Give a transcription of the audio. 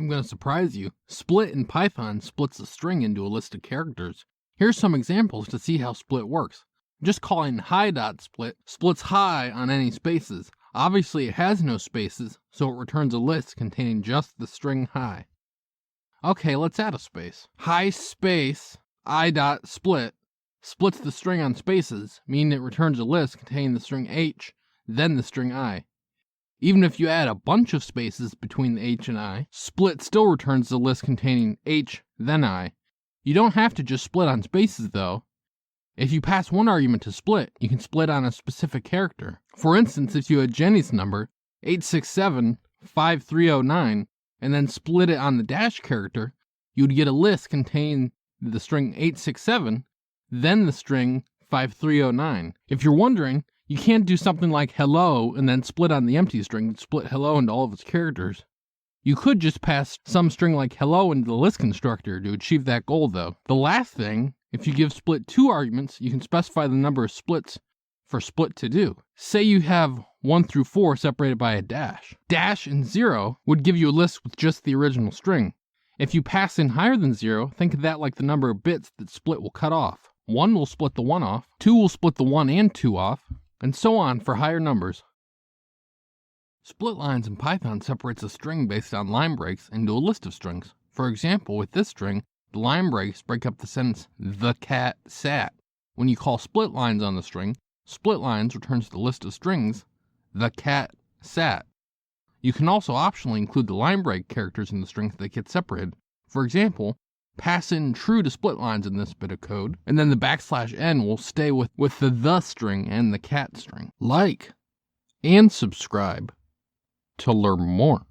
I'm going to surprise you. Split in Python splits a string into a list of characters. Here's some examples to see how split works. Just calling hi.split splits hi on any spaces. Obviously it has no spaces, so it returns a list containing just the string hi. Okay, let's add a space. Hi space I.split splits the string on spaces, meaning it returns a list containing the string h, then the string I. Even if you add a bunch of spaces between the h and I, split still returns the list containing h, then I. You don't have to just split on spaces though. If you pass one argument to split, you can split on a specific character. For instance, if you had Jenny's number, 8675309, and then split it on the dash character, you would get a list containing the string 867, then the string 5309. If you're wondering, you can't do something like hello and then split on the empty string and split hello into all of its characters. You could just pass some string like hello into the list constructor to achieve that goal though. The last thing, if you give split 2 arguments, you can specify the number of splits for split to do. Say you have 1 through 4 separated by a dash. Dash and 0 would give you a list with just the original string. If you pass in higher than 0, think of that like the number of bits that split will cut off. 1 will split the 1 off, 2 will split the 1 and 2 off, and so on for higher numbers. Split lines in Python separates a string based on line breaks into a list of strings. For example, with this string, the line breaks break up the sentence, the cat sat. When you call split lines on the string, split lines returns the list of strings, the cat sat. You can also optionally include the line break characters in the strings that get separated. For example, pass in true to split lines in this bit of code, and then the \n will stay with the string and the cat string. Like and subscribe to learn more.